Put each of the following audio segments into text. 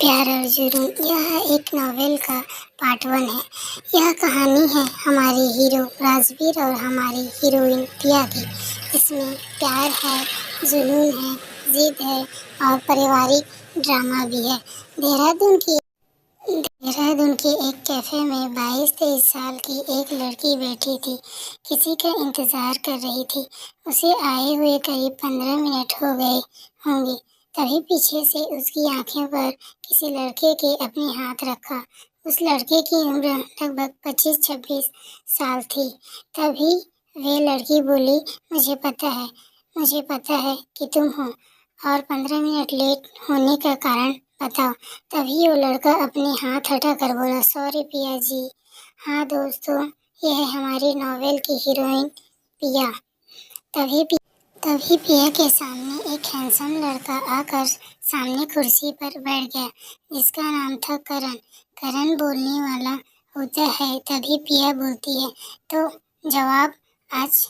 प्यार और जुनून यह एक नॉवेल का पार्ट 1 है। यह कहानी है हमारे हीरो राजवीर और हमारी हीरोइन पिया की। इसमें प्यार है, जुनून है, जिद है और पारिवारिक ड्रामा भी है। देहरादून के एक कैफे में 22-23 साल की एक लड़की बैठी थी। किसी का इंतजार कर रही थी। उसे आए हुए करीब 15 मिनट हो गए होंगे। तभी पीछे से उसकी आंखों पर किसी लड़के के अपने हाथ रखा। उस लड़के की उम्र लगभग 25-26 साल थी। तभी वे लड़की बोली, मुझे पता है कि तुम हो और 15 मिनट लेट होने का कारण बताओ। तभी वो लड़का अपने हाथ हटाकर बोला, सॉरी पिया जी। हाँ दोस्तों, यह है हमारी नॉवेल की हीरोइन पिया। तभी पिया के सामने एक हैंडसम लड़का आकर सामने कुर्सी पर बैठ गया, जिसका नाम था करण। करण बोलने वाला होता है। तभी पिया बोलती है, तो जवाब आज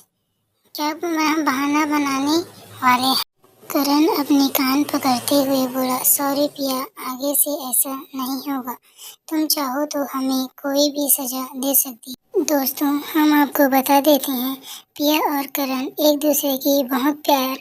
क्या बहाना बनाने वाले हैं? करण अपने कान पकड़ते हुए बोला, सॉरी पिया, आगे से ऐसा नहीं होगा। तुम चाहो तो हमें कोई भी सजा दे सकती। दोस्तों, हम आपको बता देते हैं, पिया और करण एक दूसरे की बहुत प्यार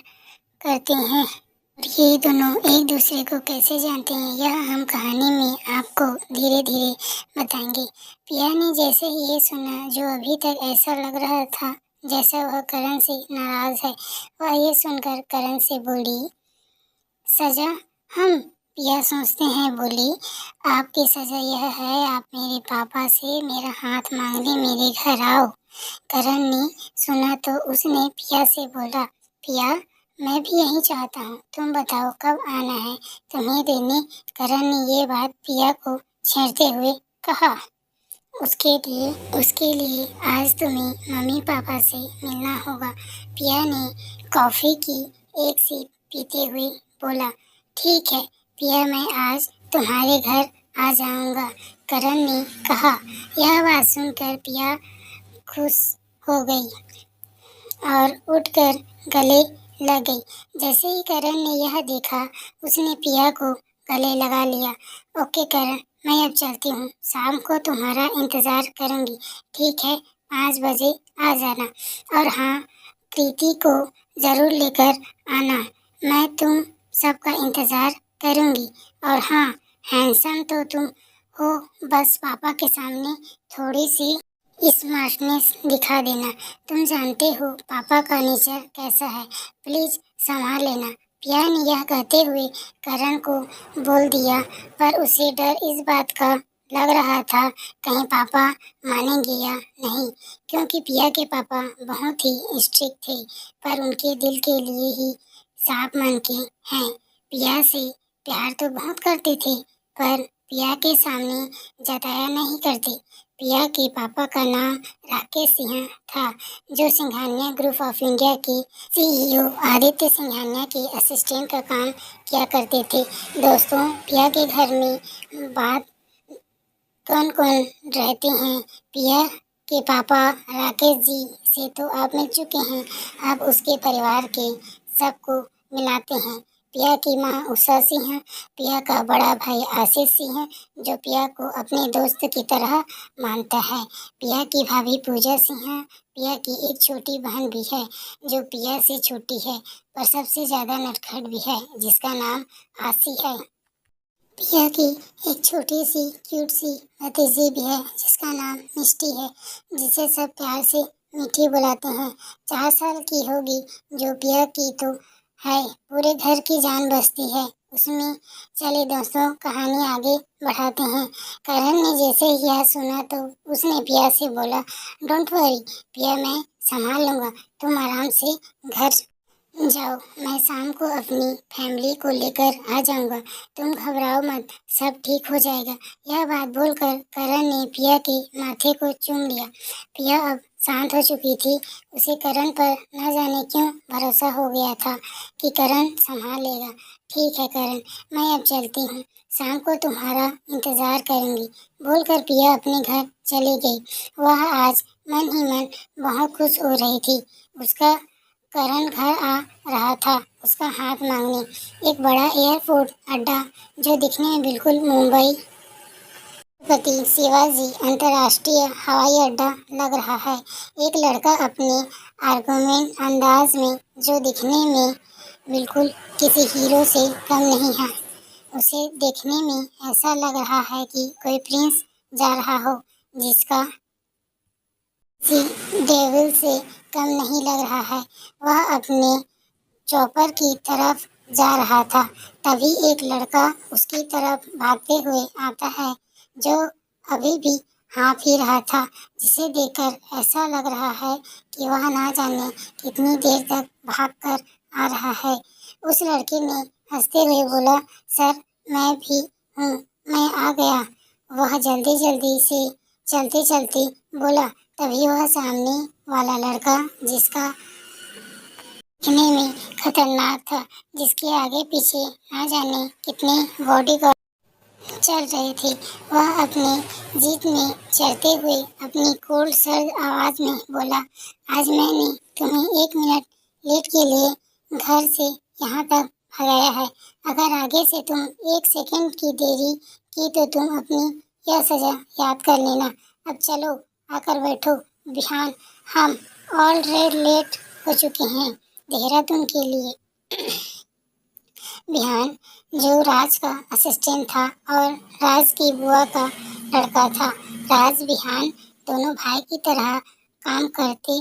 करते हैं। और ये दोनों एक दूसरे को कैसे जानते हैं, यह हम कहानी में आपको धीरे धीरे बताएंगे। पिया ने जैसे ही ये सुना, जो अभी तक ऐसा लग रहा था जैसा वह करण से नाराज है, वह ये सुनकर करण से बोली, सजा हम? पिया सोचते हैं बोली, आपकी सजा यह है, आप मेरे पापा से मेरा हाथ मांगने मेरे घर आओ। करण ने सुना तो उसने पिया से बोला, पिया मैं भी यही चाहता हूँ, तुम बताओ कब आना है तुम्हें देने। करण ने ये बात पिया को छेड़ते हुए कहा, उसके लिए आज तुम्हें मम्मी पापा से मिलना होगा। पिया ने कॉफी की एक सिप पीते हुए बोला, ठीक है पिया, मैं आज तुम्हारे घर आ जाऊंगा। करण ने कहा। यह बात सुनकर पिया खुश हो गई और उठकर गले लग गई। जैसे ही करण ने यह देखा, उसने पिया को गले लगा लिया। ओके करण, मैं अब चलती हूँ, शाम को तुम्हारा इंतजार करूंगी। ठीक है, 5 बजे आ जाना। और हाँ, प्रीति को जरूर लेकर आना, मैं तुम सबका इंतजार करूंगी। और हाँ, हैंडसम तो तुम हो, बस पापा के सामने थोड़ी सी स्मार्टनेस दिखा देना। तुम जानते हो पापा का नेचर कैसा है, प्लीज संभाल लेना। पिया ने यह कहते हुए करण को बोल दिया, पर उसे डर इस बात का लग रहा था, कहीं पापा मानेंगे या नहीं, क्योंकि पिया के पापा बहुत ही स्ट्रिक्ट थे, पर उनके दिल के लिए ही साफ मन के हैं। पिया से प्यार तो बहुत करते थे, पर पिया के सामने जताया नहीं करते। पिया के पापा का नाम राकेश सिंह था, जो सिंघानिया ग्रुप ऑफ इंडिया के सीईओ आदित्य सिंघानिया के असिस्टेंट का काम किया करते थे। दोस्तों, पिया के घर में बात कौन कौन रहते हैं? पिया के पापा राकेश जी से तो आप मिल चुके हैं, अब उसके परिवार के सबको मिलाते हैं। पिया की माँ उषा सिंह, पिया का बड़ा भाई आशीष सिंह, जो पिया को अपने दोस्त की तरह मानता है। पिया की भाभी पूजा सिंह, पिया की एक छोटी बहन भी है, जो पिया से छोटी है, पर सबसे ज्यादा नटखट भी है, जिसका नाम आशी है। पिया की एक छोटी सी क्यूट सी भतीजी भी है, जिसका नाम मिष्टी है, जिसे सब प्यार से मीठी बुलाते हैं। 4 साल की होगी, जो पिया की तो है, पूरे घर की जान बसती है उसमें। चलिए दोस्तों, कहानी आगे बढ़ाते हैं। करण ने जैसे ही यह सुना तो उसने पिया से बोला, डोंट वरी पिया, मैं संभाल लूंगा, तुम आराम से घर जाओ, मैं शाम को अपनी फैमिली को लेकर आ जाऊंगा, तुम घबराओ मत, सब ठीक हो जाएगा। यह बात बोलकर करण ने पिया के माथे को चूम लिया। पिया अब शांत हो चुकी थी। उसे करण पर न जाने क्यों भरोसा हो गया था कि करण संभाल लेगा। ठीक है करण, मैं अब चलती हूँ, शाम को तुम्हारा इंतजार करूंगी, बोलकर पिया अपने घर चली गई। वह आज मन ही मन बहुत खुश हो रही थी। उसका करण घर आ रहा था उसका हाथ मांगने। एक बड़ा एयरपोर्ट अड्डा जो दिखने में बिल्कुल मुंबई छत्रपति शिवाजी अंतर्राष्ट्रीय हवाई अड्डा लग रहा है। एक लड़का अपने आर्गुमेंट अंदाज में जो दिखने में बिल्कुल किसी हीरो से कम नहीं है, उसे देखने में ऐसा लग रहा है कि कोई प्रिंस जा रहा हो जिसका किसी डेविल से कम नहीं लग रहा है। वह अपने चॉपर की तरफ जा रहा था। तभी एक लड़का उसकी तरफ भागते हुए आता है जो अभी भी हाँफ ही रहा था, जिसे देखकर ऐसा लग रहा है कि वह ना जाने कितनी देर तक भागकर आ रहा है। उस लड़के ने हंसते हुए बोला, सर मैं भी हूँ, मैं आ गया। वह जल्दी जल्दी से चलते चलते बोला। तभी वह सामने वाला लड़का जिसका दिखने में खतरनाक था, जिसके आगे पीछे ना जाने कितने बॉडीगार्ड चल रहे थे, वह अपने जीप में चढ़ते हुए अपनी कोल्ड सर्द आवाज में बोला, आज मैंने तुम्हें 1 मिनट लेट के लिए घर से यहाँ तक भगाया है। अगर आगे से तुम 1 सेकंड की देरी की तो तुम अपनी यह सजा याद कर लेना। अब चलो आकर बैठो, बिहान हम ऑलरेडी लेट हो चुके हैं देहरादून के लिए। बिहान जो राज का असिस्टेंट था और राज की बुआ का लड़का था। राज बिहान दोनों भाई की तरह काम करते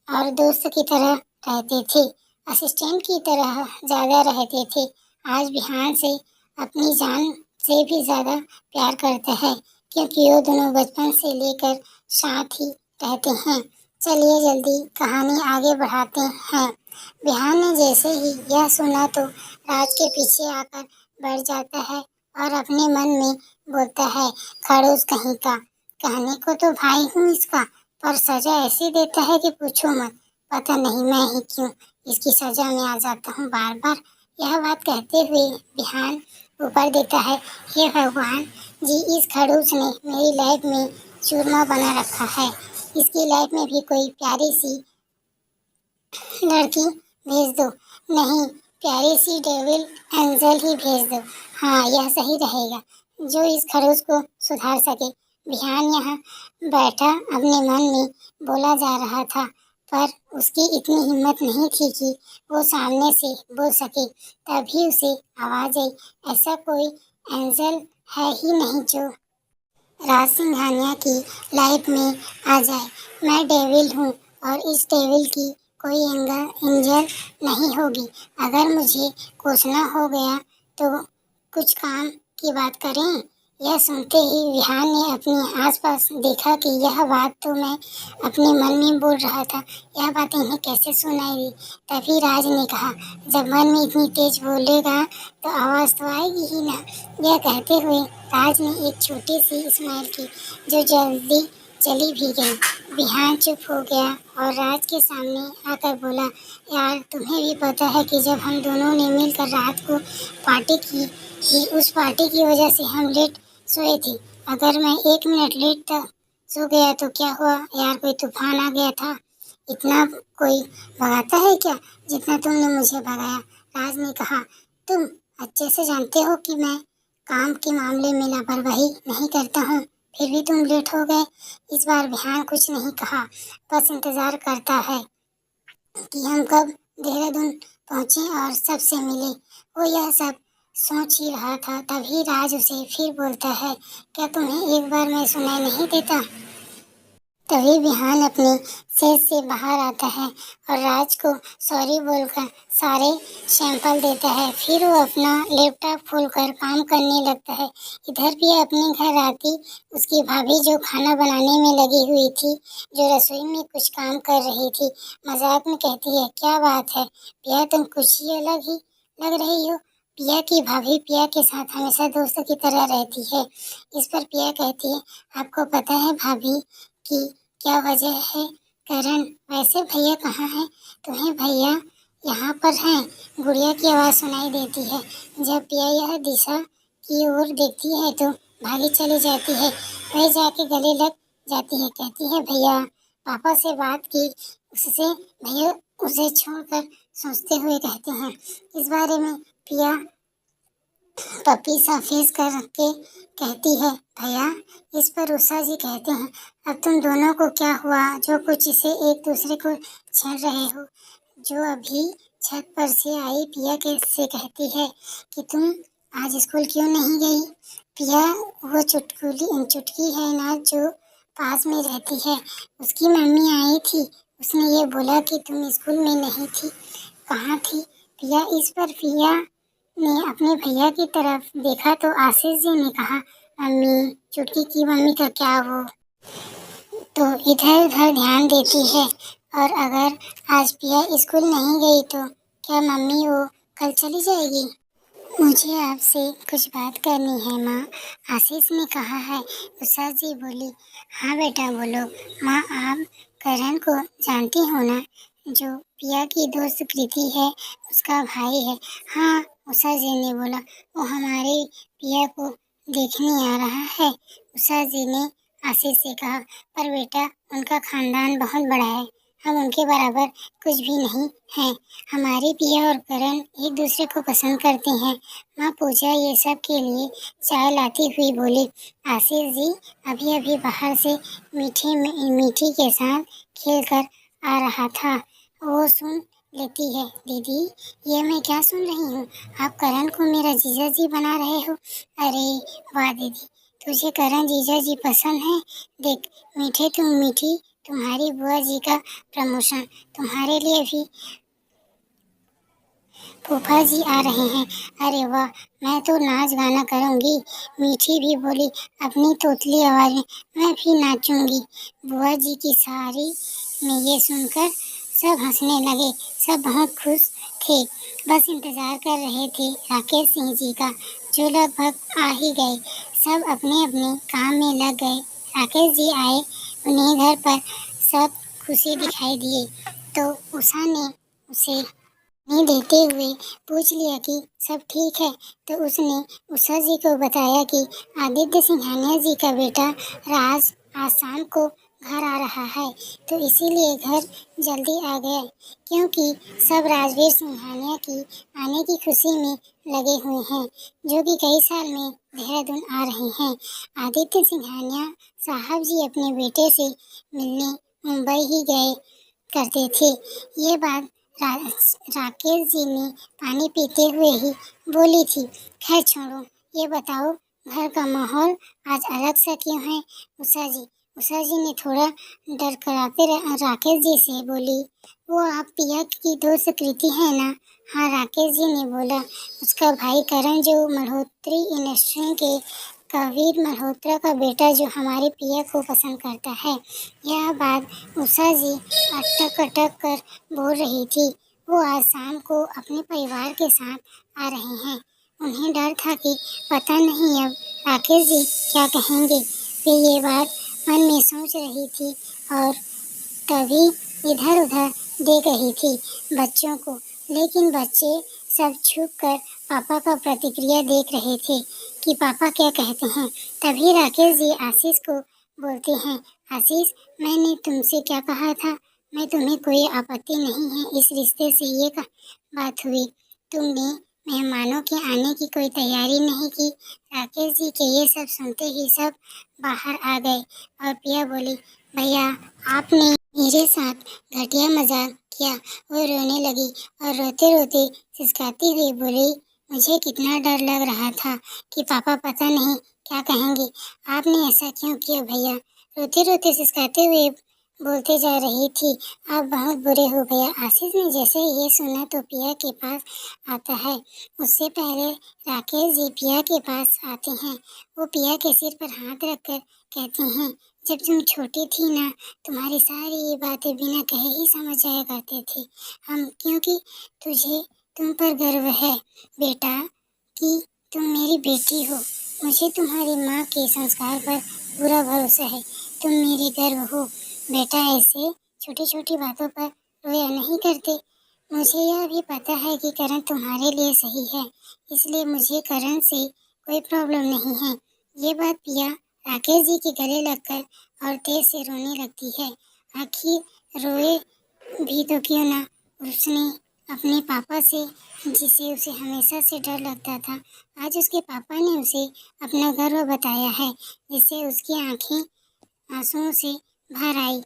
और दोस्त की तरह रहते थे, असिस्टेंट की तरह ज़्यादा रहते थे। आज बिहान से अपनी जान से भी ज़्यादा प्यार करते हैं, क्योंकि वो दोनों बचपन से लेकर साथ ही रहते हैं। चलिए जल्दी कहानी आगे बढ़ाते हैं। बिहान ने जैसे ही यह सुना तो राज के पीछे आकर बैठ जाता है और अपने मन में बोलता है, खड़ूस कहीं का, कहने को तो भाई हूँ इसका, पर सजा ऐसी देता है कि पूछो मत। पता नहीं मैं ही क्यों इसकी सजा में आ जाता हूँ बार बार। यह बात कहते हुए बिहान ऊपर देता है, हे भगवान जी, इस खड़ूस ने मेरी लाइफ में चूरमा बना रखा है। इसकी लाइफ में भी कोई प्यारी सी लड़की भेज दो, नहीं प्यारी सी डेविल एंजल ही भेज दो। हाँ यह सही रहेगा, जो इस खड़ूस को सुधार सके। बिहान यहाँ बैठा अपने मन में बोला जा रहा था, पर उसकी इतनी हिम्मत नहीं थी कि वो सामने से बोल सके। तभी उसे आवाज आई, ऐसा कोई एंजल है ही नहीं जो राज सिंघानिया की लाइफ में आ जाए। मैं डेविल हूँ और इस डेविल की कोई एंजल नहीं होगी। अगर मुझे कुछ ना हो गया तो कुछ काम की बात करें। यह सुनते ही विहान ने अपने आसपास देखा कि यह बात तो मैं अपने मन में बोल रहा था, यह बात इन्हें कैसे सुनाई दी। तभी राज ने कहा, जब मन में इतनी तेज बोलेगा तो आवाज़ तो आएगी ही ना। यह कहते हुए राज ने एक छोटी सी स्माइल की, जो जल्दी चली भी गई। बिहान चुप हो गया और राज के सामने आकर बोला, यार तुम्हें भी पता है कि जब हम दोनों ने मिलकर रात को पार्टी की ही, उस पार्टी की वजह से हम लेट सोए थे। अगर मैं 1 मिनट लेट तक सो गया तो क्या हुआ यार, कोई तूफान आ गया था? इतना कोई भगाता है क्या जितना तुमने मुझे भगाया? राज ने कहा, तुम अच्छे से जानते हो कि मैं काम के मामले में लापरवाही नहीं करता हूँ, फिर भी तुम लेट हो गए। इस बार बिहान कुछ नहीं कहा, बस इंतजार करता है कि हम कब देहरादून पहुँचे और सबसे मिले। वो यह सब सोच ही रहा था, तभी राज उसे फिर बोलता है, क्या तुम्हें एक बार मैं सुनाई नहीं देता? तभी बिहान अपने सेज से बाहर आता है और राज को सॉरी बोलकर सारे सैंपल देता है। फिर वो अपना लैपटॉप खोलकर काम करने लगता है। इधर भी अपने घर आती उसकी भाभी जो खाना बनाने में लगी हुई थी, जो रसोई में कुछ काम कर रही थी, मजाक में कहती है, क्या बात है पिया, तुम कुछ ही अलग ही लग रही हो। पिया की भाभी पिया के साथ हमेशा दोस्त की तरह रहती है। इस पर पिया कहती है, आपको पता है भाभी कि क्या वजह है? करण, वैसे भैया कहाँ हैं? तुम्हें भैया यहाँ पर हैं। गुड़िया की आवाज़ सुनाई देती है। जब पिया यह दिशा की ओर देखती है तो भागी चली जाती है। वह जाके गले लग जाती है, कहती है, भैया पापा से बात की, उससे भैया उसे छोड़कर सोचते हुए कहते हैं। इस बारे में पिया पपी सा फेस करके कहती है, भैया। इस पर उषा जी कहते हैं, अब तुम दोनों को क्या हुआ जो कुछ इसे एक दूसरे को छेड़ रहे हो। जो अभी छत पर से आई पिया के से कहती है कि तुम आज स्कूल क्यों नहीं गई। पिया वो चुटकी है ना जो पास में रहती है, उसकी मम्मी आई थी। उसने ये बोला कि तुम स्कूल में नहीं थी। कहाँ थी पिया। इस पर पिया ने अपने भैया की तरफ देखा तो आशीष जी ने कहा, मम्मी, चुटकी की मम्मी का क्या वो तो इधर उधर ध्यान देती है। और अगर आज पिया स्कूल नहीं गई तो क्या मम्मी वो कल चली जाएगी। मुझे आपसे कुछ बात करनी है माँ, आशीष ने कहा है। उषा जी बोली, हाँ बेटा बोलो। माँ, आप करण को जानती हो ना, जो पिया की दोस्त कृति है, उसका भाई है। हाँ, उषा जी ने बोला, वो हमारे पिया को देखने आ रहा है। उषा जी ने आशीष से कहा, पर बेटा उनका खानदान बहुत बड़ा है, हम उनके बराबर कुछ भी नहीं हैं। हमारी पिया और करण एक दूसरे को पसंद करते हैं। माँ पूजा ये सब के लिए चाय लाती हुई बोली, आशीष जी अभी अभी बाहर से मीठी के साथ खेल कर आ रहा था, वो सुन लेती है। दीदी, ये मैं क्या सुन रही हूँ, आप करण को मेरा जीजा जी बना रहे हो। अरे वाह दीदी, तुझे करण जीजा जी पसंद है। देख मीठी, तुम्हारी बुआ जी का प्रमोशन, तुम्हारे लिए भी फूफा जी आ रहे हैं। अरे वाह, मैं तो नाच गाना करूंगी। मीठी भी बोली अपनी तोतली आवाज में, मैं भी नाचूंगी। बुआ जी की सारी में ये सुनकर सब हंसने लगे। सब बहुत खुश थे, बस इंतजार कर रहे थे राकेश सिंह जी का, जो लगभग आ ही गए। सब अपने अपने काम में लग गए। राकेश जी आए, उन्हें घर पर सब खुशी दिखाई दिए तो उषा ने उसे नहीं देते हुए पूछ लिया कि सब ठीक है। तो उसने उषा जी को बताया कि आदित्य सिंघानिया जी का बेटा राज आज शाम को घर आ रहा है, तो इसीलिए घर जल्दी आ गए, क्योंकि सब राजवीर सिंघानिया की आने की खुशी में लगे हुए हैं, जो कि कई साल में देहरादून आ रहे हैं। आदित्य सिंघानिया साहब जी अपने बेटे से मिलने मुंबई ही गए करते थे। ये बात राकेश जी ने पानी पीते हुए ही बोली थी। खैर छोड़ो, ये बताओ घर का माहौल आज अलग सा क्यों है। उषा जी ने थोड़ा डर कराते राकेश जी से बोली, वो आप पिया की दोस्त कृति है ना। हाँ, राकेश जी ने बोला, उसका भाई करण जो मल्होत्री इंडस्ट्री के कबीर मल्होत्रा का बेटा जो हमारे पिया को पसंद करता है। यह बात उषा जी अटक अटक कर बोल रही थी। वो आज शाम को अपने परिवार के साथ आ रहे हैं। उन्हें डर था कि पता नहीं अब राकेश जी क्या कहेंगे। वे ये बात मन में सोच रही थी और तभी इधर उधर देख रही थी बच्चों को, लेकिन बच्चे सब छुप कर पापा का प्रतिक्रिया देख रहे थे कि पापा क्या कहते हैं। तभी राकेश जी आशीष को बोलते हैं, आशीष, मैंने तुमसे क्या कहा था, मैं तुम्हें कोई आपत्ति नहीं है इस रिश्ते से। ये बात हुई, तुमने मेहमानों के आने की कोई तैयारी नहीं की। राकेश जी के ये सब सुनते ही सब बाहर आ गए और पिया बोली, भैया आपने मेरे साथ घटिया मजाक किया। वो रोने लगी और रोते रोते सिसकाती हुई बोली, मुझे कितना डर लग रहा था कि पापा पता नहीं क्या कहेंगे। आपने ऐसा क्यों किया भैया। रोते रोते सिसकाते हुए बोलते जा रही थी, आप बहुत बुरे हो भैया। आशीष ने जैसे ही ये सुना तो पिया के पास आता है। उससे पहले राकेश जी पिया के पास आते हैं। वो पिया के सिर पर हाथ रखकर कहते हैं, जब तुम छोटी थी ना, तुम्हारी सारी बातें बिना कहे ही समझ जाया करते थे हम, क्योंकि तुम पर गर्व है बेटा कि तुम मेरी बेटी हो। मुझे तुम्हारी माँ के संस्कार पर पूरा भरोसा है। तुम मेरी गर्व हो बेटा। ऐसे छोटी छोटी बातों पर रोया नहीं करते। मुझे यह भी पता है कि करण तुम्हारे लिए सही है, इसलिए मुझे करण से कोई प्रॉब्लम नहीं है। ये बात पिया राकेश जी के गले लगकर और तेज से रोने लगती है। आखिर रोए भी तो क्यों ना उसने अपने पापा से, जिसे उसे हमेशा से डर लगता था, आज उसके पापा ने उसे अपना गर्व बताया है, जिससे उसकी आंखें आंसुओं से भर आई।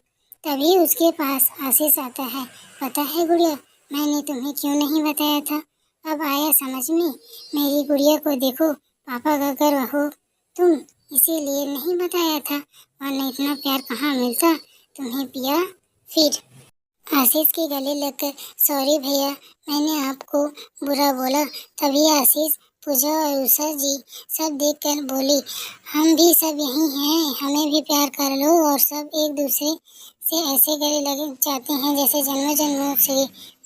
तभी उसके पास आशीष आता है। पता है गुड़िया, मैंने तुम्हें क्यों नहीं बताया था? अब आया समझ में। मेरी गुड़िया को देखो, पापा का गर्व हो तुम, इसीलिए नहीं बताया था, वरना इतना प्यार कहाँ मिलता तुम्हें पिया। फिर आशीष के गले लगकर, सॉरी भैया, मैंने आपको बुरा बोला। तभी आशीष, पूजा और उषा जी सब देखकर बोली, हम भी सब यही हैं, हमें भी प्यार कर लो। और सब एक दूसरे से ऐसे गले लग जाते हैं जैसे जन्मों जन्मों से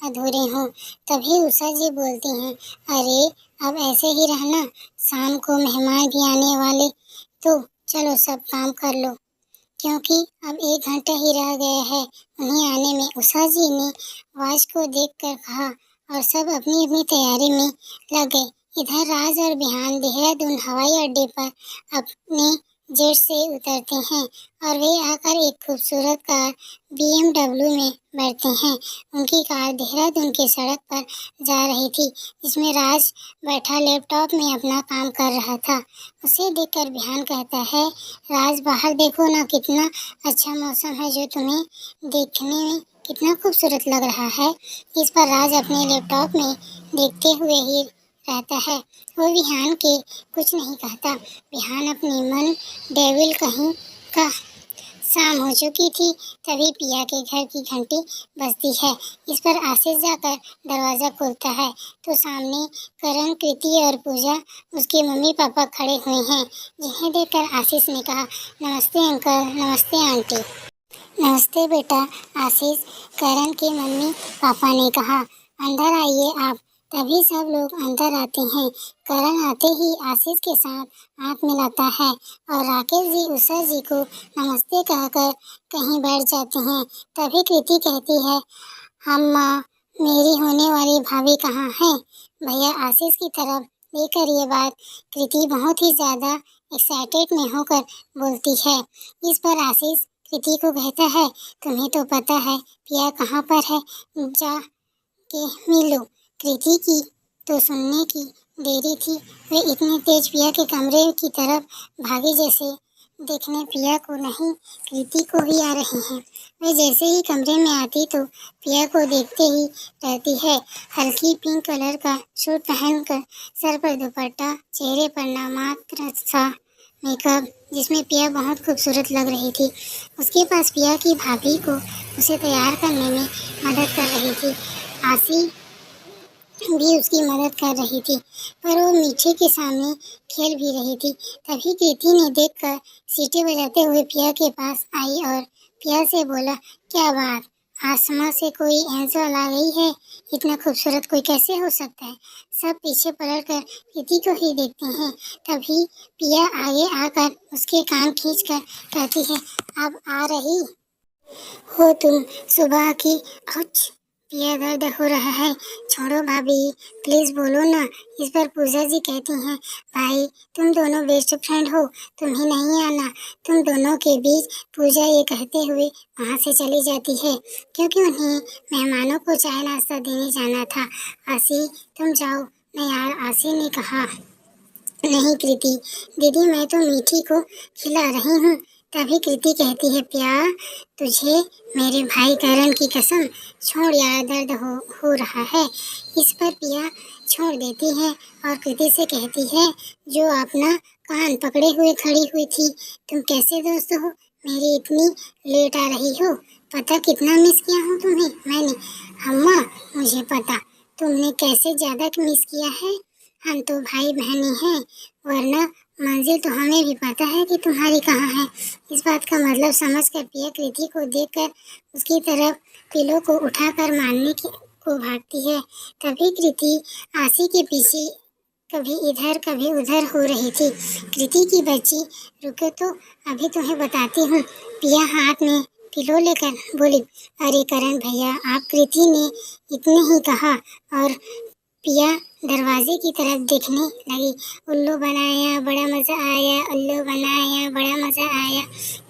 अधूरे हों। तभी उषा जी बोलती हैं, अरे अब ऐसे ही रहना, शाम को मेहमान भी आने वाले, तो चलो सब काम कर लो, क्योंकि अब 1 घंटा ही रह गया है उन्हें आने में। उषा जी ने वॉच को देखकर कहा, और सब अपनी अपनी तैयारी में लग गए। इधर राज और बिहान देहरादून हवाई अड्डे पर अपने जेट से उतरते हैं और वे आकर एक खूबसूरत कार BMW में बैठते हैं। उनकी कार देहरादून की सड़क पर जा रही थी, जिसमें राज बैठा लैपटॉप में अपना काम कर रहा था। उसे देखकर बिहान कहता है, राज बाहर देखो ना, कितना अच्छा मौसम है, जो तुम्हें देखने में कितना खूबसूरत लग रहा है। इस पर राज अपने लैपटॉप में देखते हुए ही रहता है। वो बिहान के कुछ नहीं कहता। बिहान अपने मन डेविल कहीं का। शाम हो चुकी थी। तभी पिया के घर की घंटी बजती है। इस पर आशीष जाकर दरवाजा खोलता है तो सामने करण, कृति और पूजा, उसके मम्मी पापा खड़े हुए हैं, जिन्हें देखकर आशीष ने कहा, नमस्ते अंकल, नमस्ते आंटी। नमस्ते बेटा आशीष, करण के मम्मी पापा ने कहा। अंदर आइए आप। तभी सब लोग अंदर आते हैं। करण आते ही आशीष के साथ आंख मिलाता है और राकेश जी उषा जी को नमस्ते कहकर कहीं बैठ जाते हैं। तभी कृति कहती है, अम्मा, मेरी होने वाली भाभी कहाँ है? भैया आशीष की तरफ लेकर ये बात कृति बहुत ही ज्यादा एक्साइटेड में होकर बोलती है। इस पर आशीष कृति को कहता है, तुम्हें तो पता है पिया कहाँ पर है, जा के मिलो। कृति की तो सुनने की देरी थी। वे इतने तेज पिया के कमरे की तरफ भागे जैसे देखने पिया को नहीं, कृति को ही आ रहे हैं। वे जैसे ही कमरे में आती तो पिया को देखते ही रहती है। हल्की पिंक कलर का सूट पहनकर, सर पर दुपट्टा, चेहरे पर नामात्र सा मेकअप, जिसमें पिया बहुत खूबसूरत लग रही थी। उसके पास पिया की भाभी को उसे तैयार करने में मदद कर रही थी। आसी भी उसकी मदद कर रही थी, पर वो मीठे के सामने खेल भी रही थी। तभी कृति ने देखकर सीटी बजाते हुए पिया के पास आई और पिया से बोला, क्या बात, आसमां से कोई एंजल आ गई है? इतना खूबसूरत कोई कैसे हो सकता है? सब पीछे पलट कर कृति को ही देखते हैं। तभी पिया आगे आकर उसके कान खींचकर कहती है, अब आ रही हो तुम सुबह की। कुछ पिया दर्द हो रहा है, छोड़ो भाभी, प्लीज बोलो ना। इस पर पूजा जी कहती हैं, भाई तुम दोनों बेस्ट फ्रेंड हो, तुम्हें नहीं आना। तुम दोनों के बीच पूजा ये कहते हुए वहाँ से चली जाती है, क्योंकि उन्हें मेहमानों को चाय नाश्ता देने जाना था। आसी तुम जाओ। नहीं यार, आसी ने कहा, नहीं कृति दीदी, मैं तो मीठी को खिला रही हूँ। तभी कृति कहती है, प्यार तुझे मेरे भाई करण की कसम, छोड़ यार, दर्द हो रहा है। इस पर पिया छोड़ देती है और कृति से कहती है, जो अपना कान पकड़े हुए खड़ी हुई थी, तुम कैसे दोस्त हो? मेरी इतनी लेट आ रही हो, पता कितना मिस किया हूँ तुम्हें मैंने। अम्मा मुझे पता, तुमने कैसे ज्यादा मिस किया है। हम तो भाई बहनी हैं, वरना मंजिल तो हमें भी पता है कि तुम्हारी कहाँ है। इस बात का मतलब समझकर पिया कृति को देखकर उसकी तरफ पिलो को उठाकर मारने को भागती है। तभी कृति आसी के पीछे कभी इधर कभी उधर हो रही थी। कृति की बच्ची, रुको तो अभी तुम्हें बताती हूँ। पिया हाथ में पिलो लेकर बोली, अरे करण भैया, आप कृति ने इतने ही कहा और पिया दरवाजे की तरफ देखने लगी। उल्लू बनाया बड़ा मजा आया, उल्लू बनाया बड़ा मजा आया।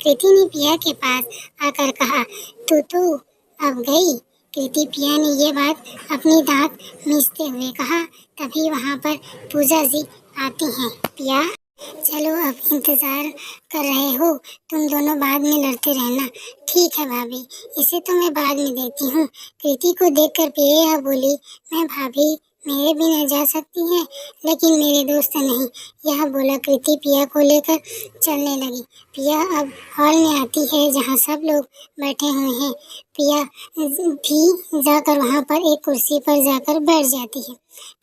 कृति ने पिया के पास आकर कहा, तू तो अब गई, कृति पिया ने ये बात अपनी दांत मीचते हुए कहा। तभी वहाँ पर पूजा जी आती हैं। पिया, चलो अब इंतजार कर रहे हो, तुम दोनों बाद में लड़ते रहना। ठीक है भाभी, इसे तो मैं बाद में देखती हूँ। कृति को देखकर पिया बोली, मैं भाभी मेरे बिना जा सकती हैं, लेकिन मेरे दोस्त नहीं। यह बोला कृति पिया को लेकर चलने लगी। पिया अब हॉल में आती है जहाँ सब लोग बैठे हुए हैं। पिया भी जाकर वहाँ पर एक कुर्सी पर जाकर बैठ जाती है।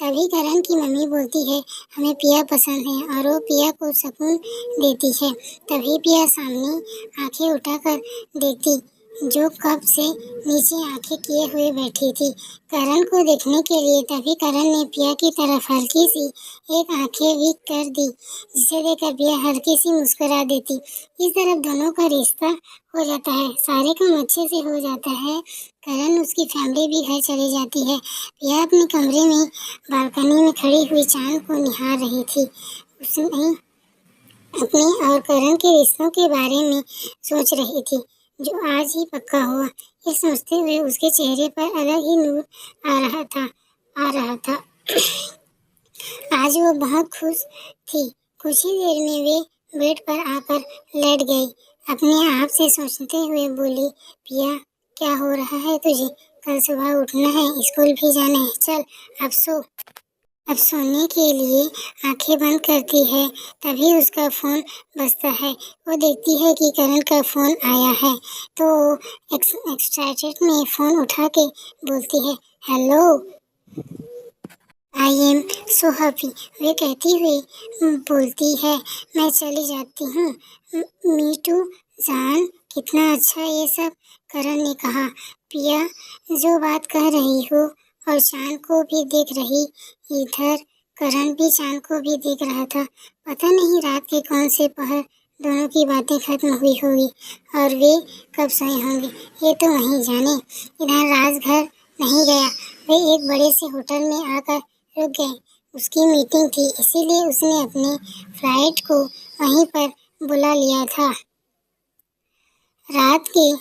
तभी करण की मम्मी बोलती है, हमें पिया पसंद है, और वो पिया को सुकून देती है। तभी पिया सामने आंखें उठाकर देखती, जो कब से नीचे आंखें किए हुए बैठी थी करण को देखने के लिए। तभी करण ने पिया की तरफ हल्की सी एक आंखें विक कर दी, जिसे देखकर पिया हल्की सी मुस्कुरा देती। इस तरफ दोनों का रिश्ता हो जाता है, सारे काम अच्छे से हो जाता है। करण उसकी फैमिली भी घर चली जाती है। पिया अपने कमरे में बालकनी में खड़ी हुई चांद को निहार रही थी। उसने अपने और करण के रिश्तों के बारे में सोच रही थी, जो आज ही पक्का हुआ। ये सोचते हुए उसके चेहरे पर अलग ही नूर आ रहा था। आज वो बहुत खुश थी। कुछ ही देर में वे बेड पर आकर लेट गई। अपने आप से सोचते हुए बोली, पिया क्या हो रहा है तुझे? कल सुबह उठना है, स्कूल भी जाना है, चल अब सो। अब सोने के लिए आंखें बंद करती है। तभी उसका फ़ोन बजता है। वो देखती है कि करण का फ़ोन आया है, तो एक्साइटेड में फ़ोन उठा के बोलती है, hello, I am so happy. वे कहती हुई बोलती है, मैं चली जाती हूँ। मी टू जान, कितना अच्छा ये सब, करण ने कहा। पिया जो बात कह रही हो और चांद को भी देख रही, इधर करण भी चांद को भी देख रहा था। पता नहीं रात के कौन से पहर दोनों की बातें खत्म हुई होगी और वे कब सोए होंगे, ये तो वहीं जाने। इधर राज घर नहीं गया। वे एक बड़े से होटल में आकर रुक गए। उसकी मीटिंग थी, इसीलिए उसने अपने फ्लाइट को वहीं पर बुला लिया था। रात के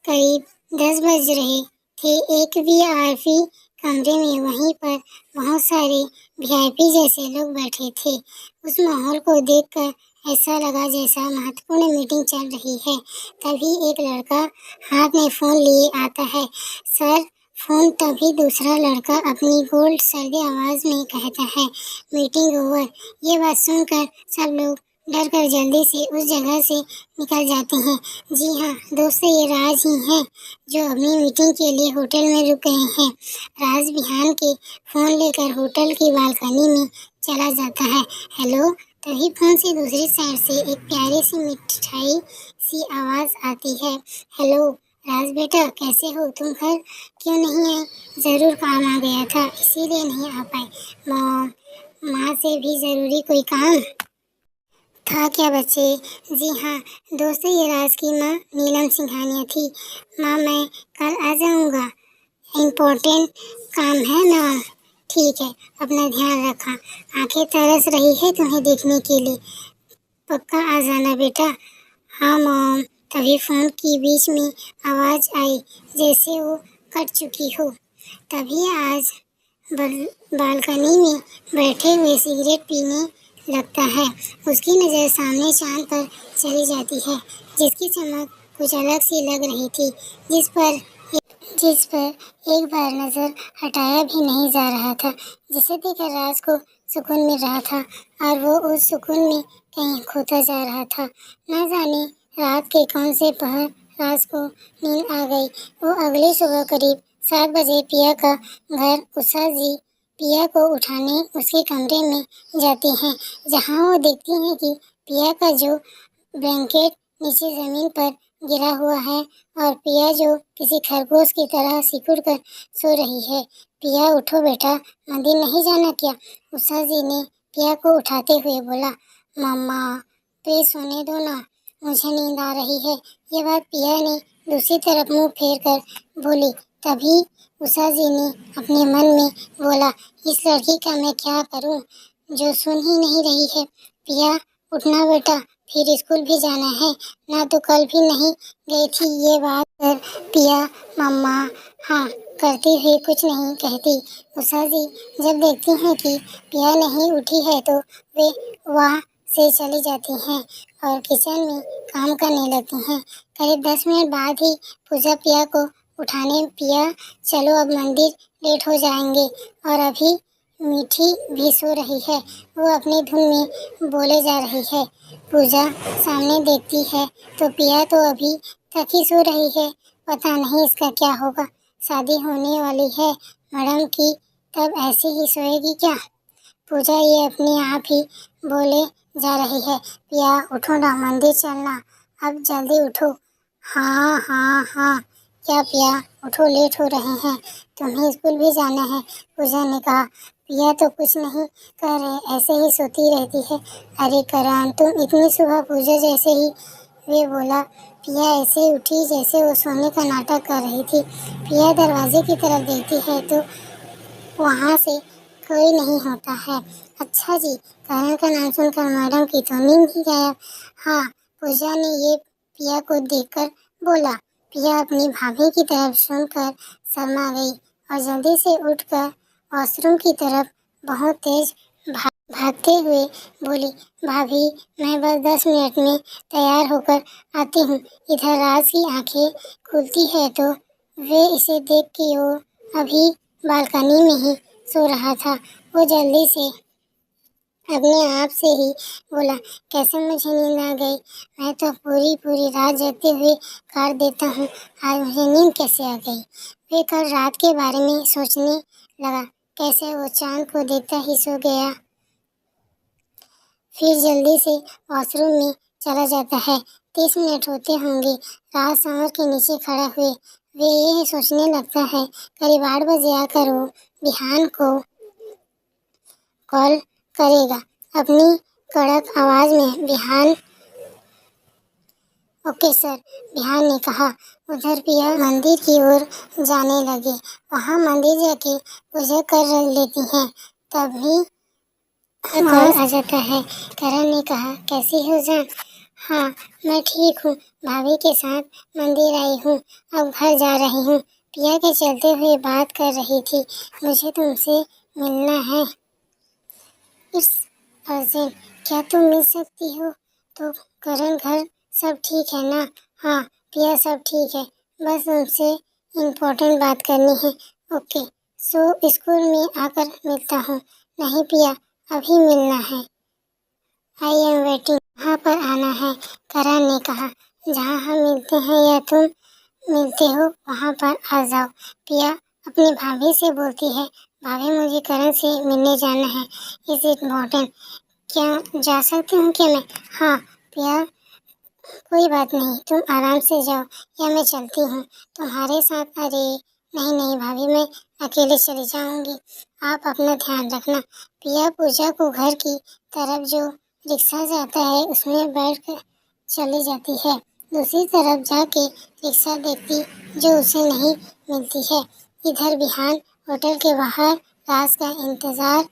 करीब 10 बज रहे थे। एक वीआईपी कमरे में वहीं पर बहुत सारे वीआईपी जैसे लोग बैठे थे। उस माहौल को देखकर ऐसा लगा जैसा महत्वपूर्ण मीटिंग चल रही है। तभी एक लड़का हाथ में फ़ोन लिए आता है। Sir phone. तभी दूसरा लड़का अपनी गोल्ड सर्दी आवाज़ में कहता है, मीटिंग ओवर। ये बात सुनकर सब लोग डर कर जल्दी से उस जगह से निकल जाते हैं। जी हाँ दोस्तों, ये राज ही हैं जो अपनी मीटिंग के लिए होटल में रुक गए हैं। राज बिहान के फ़ोन लेकर होटल की बालकनी में चला जाता है। हेलो। तभी फ़ोन से दूसरी साइड से एक प्यारी सी मिठाई सी आवाज़ आती है। हेलो राज बेटा, कैसे हो? तुम घर क्यों नहीं आए? ज़रूर काम आ गया था, इसीलिए नहीं आ पाए। माँ से भी ज़रूरी कोई काम था क्या बच्चे? जी हाँ दोस्तों, ये राज की माँ नीलम सिंघानिया थी। माँ मैं कल आ जाऊँगा, इम्पोर्टेंट काम है ना। ठीक है, अपना ध्यान रखा। आंखें तरस रही है तुम्हें देखने के लिए, पक्का आ जाना बेटा। हाँ मॉम। तभी फ़ोन की बीच में आवाज़ आई जैसे वो कट चुकी हो। तभी आज बालकनी में बैठे हुए सिगरेट पीने लगता है। उसकी नज़र सामने चांद पर चली जाती है, जिसकी चमक कुछ अलग सी लग रही थी, जिस पर एक बार नज़र हटाया भी नहीं जा रहा था। जिसे देखकर राज को सुकून मिल रहा था और वो उस सुकून में कहीं खोता जा रहा था। न जाने रात के कौन से पहर राज को नींद आ गई। वो अगली सुबह करीब 7 बजे पिया का घर उषा जी पिया को उठाने उसके कमरे में जाती हैं, जहाँ वो देखती हैं कि पिया का जो ब्लैंकेट नीचे ज़मीन पर गिरा हुआ है और पिया जो किसी खरगोश की तरह सिकुड़ कर सो रही है। पिया उठो बेटा, मंदिर नहीं जाना क्या? उषा जी ने पिया को उठाते हुए बोला। मम्मा प्लीज सोने दो ना, मुझे नींद आ रही है। ये बात पिया ने दूसरी तरफ मुंह फेर कर बोली। तभी उषा जी ने अपने मन में बोला, इस लड़की का मैं क्या करूं जो सुन ही नहीं रही है। पिया उठना बेटा, फिर स्कूल भी जाना है ना, तो कल भी नहीं गई थी। ये बात कर पिया मम्मा हाँ करती हुई कुछ नहीं कहती। उषा जी जब देखती हैं कि पिया नहीं उठी है तो वे वहाँ से चली जाती हैं और किचन में काम करने लगती हैं। करीब 10 मिनट बाद ही पूजा पिया को उठाने, पिया चलो अब मंदिर लेट हो जाएंगे। और अभी मीठी भी सो रही है, वो अपनी धुन में बोले जा रही है। पूजा सामने देखती है तो पिया तो अभी तक ही सो रही है। पता नहीं इसका क्या होगा, शादी होने वाली है मैडम की, तब ऐसे ही सोएगी क्या? पूजा ये अपने आप ही बोले जा रही है। पिया उठो ना, मंदिर चलना, अब जल्दी उठो। हाँ हाँ हाँ, क्या पिया उठो, लेट हो रहे हैं, तुम्हें स्कूल भी जाना है। पूजा ने कहा। पिया तो कुछ नहीं कर रहे, ऐसे ही सोती रहती है। अरे करण, तुम इतनी सुबह? पूजा जैसे ही वे बोला, पिया ऐसे उठी जैसे वो सोने का नाटक कर रही थी। पिया दरवाजे की तरफ देखती है तो वहाँ से कोई नहीं होता है। अच्छा जी, करण का नाम सुनकर मैडम की तो नींद ही गायब। हाँ, पूजा ने ये पिया को देखकर बोला। पिया अपनी भाभी की तरफ सुनकर शर्मा गई और जल्दी से उठकर वॉशरूम की तरफ बहुत तेज भागते हुए बोली, भाभी मैं बस 10 मिनट में तैयार होकर आती हूँ। इधर राज की आंखें खुलती है तो वे इसे देख के वो अभी बालकनी में ही सो रहा था। वो जल्दी से अपने आप से ही बोला, कैसे मुझे नींद आ गई, मैं तो पूरी पूरी रात जगते हुए काट देता हूँ, आज मुझे नींद कैसे आ गई। वे कल रात के बारे में सोचने लगा, कैसे वो चांद को देखता ही सो गया। फिर जल्दी से वॉशरूम में चला जाता है। 30 मिनट होते होंगे, राज सांवर के नीचे खड़ा हुए वे ये सोचने लगता है, करीब 8 बजे आकर वो बिहान को कॉल करेगा। अपनी कड़क आवाज में बिहान। ओके सर, बिहान ने कहा। उधर पिया मंदिर की ओर जाने लगे। वहाँ मंदिर जाके पूजा कर लेती हैं, तभी कॉल आ जाता है। करण ने कहा, कैसी हो जान? हाँ मैं ठीक हूँ, भाभी के साथ मंदिर आई हूँ, अब घर जा रही हूँ। पिया के चलते हुए बात कर रही थी, मुझे तुमसे मिलना है, इट्स अर्जेंट, क्या तुम मिल सकती हो? तो करण घर सब ठीक है ना? हाँ पिया सब ठीक है, बस तुमसे इम्पोर्टेंट बात करनी है। ओके, सो स्कूल में आकर मिलता हूँ। नहीं पिया, अभी मिलना है। I am waiting. वहाँ पर आना है, करण ने कहा। जहाँ हम मिलते हैं या तुम मिलते हो वहाँ पर आ जाओ। पिया अपनी भाभी से बोलती है, भाभी मुझे करण से मिलने जाना है, इज इट इम्पोर्टेंट, क्या जा सकती हूँ क्या मैं? हाँ पिया कोई बात नहीं, तुम आराम से जाओ या मैं चलती हूँ तुम्हारे साथ। अरे नहीं नहीं भाभी, मैं अकेले चली जाऊंगी, आप अपना ध्यान रखना। पिया पूजा को घर की तरफ जो रिक्शा जाता है उसमें बैठ कर चली जाती है। दूसरी तरफ जाके रिक्शा देखती जो उसे नहीं मिलती है। इधर बिहान होटल के बाहर राज का इंतजार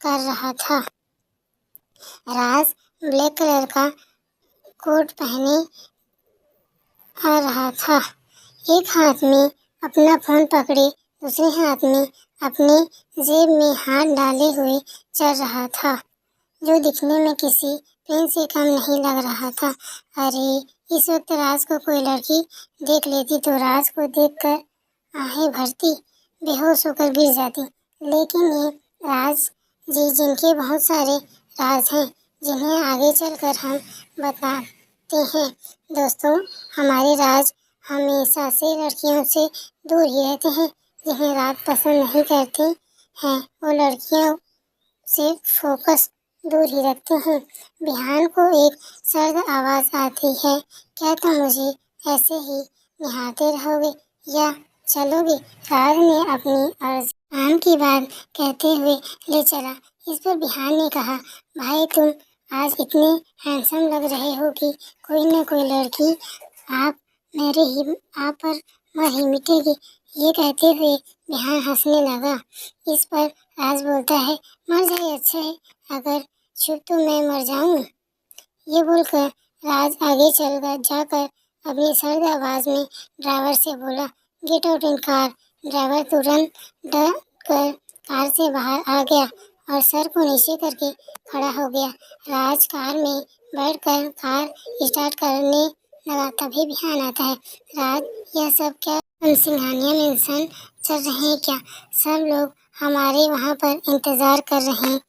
कर रहा था। राज ब्लैक कलर का कोट पहने आ रहा था, एक हाथ में अपना फोन पकड़े दूसरे हाथ में अपने जेब में हाथ डाले हुए चल रहा था, जो दिखने में किसी पेन से कम नहीं लग रहा था। अरे इस वक्त राज को कोई लड़की देख लेती तो राज को देखकर आहें भरती, बेहोश होकर गिर जाती। लेकिन ये राज जी जिनके बहुत सारे राज हैं, जिन्हें आगे चलकर हम बताते हैं। दोस्तों, हमारे राज हमेशा से लड़कियों से दूर ही रहते हैं। जिन्हें राज पसंद नहीं करते हैं वो लड़कियों से फोकस दूर ही रखते हैं। बिहान को एक सर्द आवाज आती है, क्या तुम मुझे ऐसे ही निहारते रहोगे या चलोगे? राज ने अपनी अर्ज आम की बात कहते हुए ले चला। इस पर बिहान ने कहा, भाई तुम आज इतने हैंडसम लग रहे हो कि कोई न कोई लड़की आप आप पर मर ही मिटेगी। ये कहते हुए बिहान हंसने लगा। इस पर राज बोलता है, मर जाए अच्छा है, अगर चुप तो मैं मर जाऊं। ये बोलकर राज आगे चल कर जाकर अपनी सर्द आवाज में ड्राइवर से बोला, get out in car. Driver तुरंत डर कर कार से बाहर आ गया और सर को नीचे करके खड़ा हो गया। राज कार में बैठकर कार स्टार्ट करने लगा। तभी बिहान आता है, राज यह सब क्या सिंघानिया मेंशन चल रहे हैं क्या? सब लोग हमारे वहाँ पर इंतजार कर रहे हैं।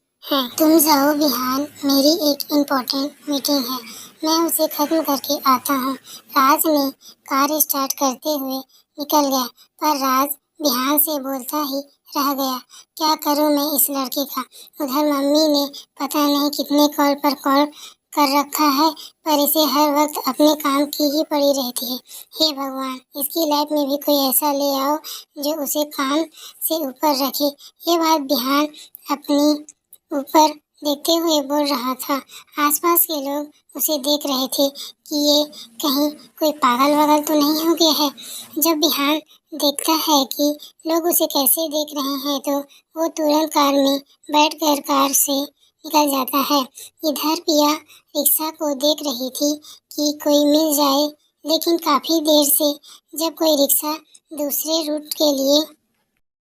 तुम जाओ बिहान, मेरी एक इम्पोर्टेंट मीटिंग है, मैं उसे खत्म करके आता हूँ। राज ने कार स्टार्ट करते हुए निकल गया, पर राज बिहान से बोलता ही रह गया, क्या करूँ मैं इस लड़के का? उधर मम्मी ने पता नहीं कितने कॉल पर कॉल कर रखा है, पर इसे हर वक्त अपने काम की ही पड़ी रहती है। हे भगवान, इसकी लाइफ में भी कोई ऐसा ले आओ जो उसे काम से ऊपर रखे। ये बात बिहान अपनी ऊपर देखते हुए बोल रहा था। आसपास के लोग उसे देख रहे थे कि ये कहीं कोई पागल वागल तो नहीं हो गया है। जब बिहान देखता है कि लोग उसे कैसे देख रहे हैं तो वो तुरंत कार में बैठकर कार से निकल जाता है। इधर पिया रिक्शा को देख रही थी कि कोई मिल जाए, लेकिन काफी देर से जब कोई रिक्शा दूसरे रूट के लिए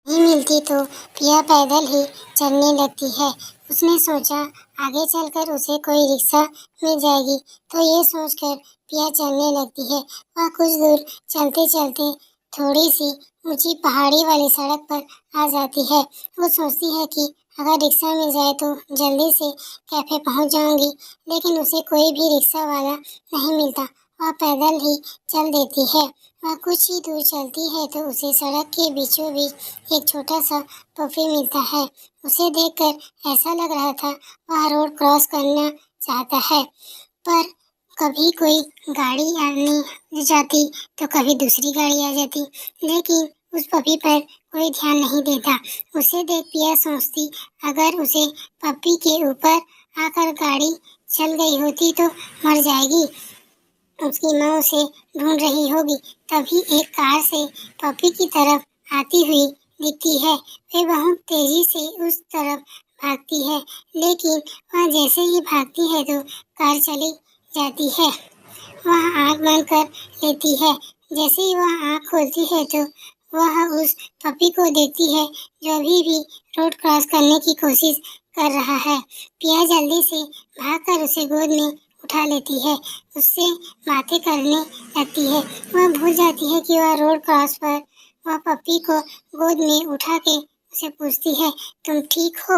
नहीं मिलती तो पिया पैदल ही चलने लगती है। उसने सोचा आगे चलकर उसे कोई रिक्शा मिल जाएगी, तो ये सोचकर पिया चलने लगती है। वह कुछ दूर चलते चलते थोड़ी सी ऊंची पहाड़ी वाली सड़क पर आ जाती है। वो सोचती है कि अगर रिक्शा मिल जाए तो जल्दी से कैफे पहुंच जाऊंगी, लेकिन उसे कोई भी रिक्शा वाला नहीं मिलता। वह पैदल ही चल देती है। वह कुछ ही दूर चलती है तो उसे सड़क के बीचों बीच एक छोटा सा पफी मिलता है। उसे देखकर ऐसा लग रहा था वह रोड क्रॉस करना चाहता है, पर कभी कोई गाड़ी आने जाती तो कभी दूसरी गाड़ी आ जाती, लेकिन उस पपी पर कोई ध्यान नहीं देता। उसे देख पिया सोचती, अगर उसे पपी के ऊपर आकर गाड़ी चल गई होती तो मर जाएगी। उसकी माँ उसे ढूंढ रही होगी। तभी एक कार से पपी की तरफ आती हुई दिखती है। वे बहुत तेजी से उस तरफ भागती है, लेकिन वह जैसे ही भागती है तो कार चली जाती है। वह आंख बंद कर लेती है। जैसे ही वह आंख खोलती है तो वह उस पपी को देखती है जो अभी भी रोड क्रॉस करने की कोशिश कर रहा है। पिया जल्दी से भागकर उसे गोद में उठा लेती है, उससे बातें करने लगती है। वह भूल जाती है कि वह रोड क्रॉस पर वह पपी को गोद में उठा के उसे पूछती है, तुम ठीक हो?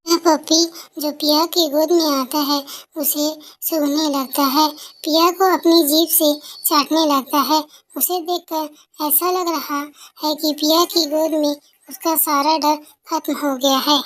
यह पपी जो पिया की गोद में आता है उसे सूंघने लगता है, पिया को अपनी जीभ से चाटने लगता है। उसे देखकर ऐसा लग रहा है कि पिया की गोद में उसका सारा डर खत्म हो गया है।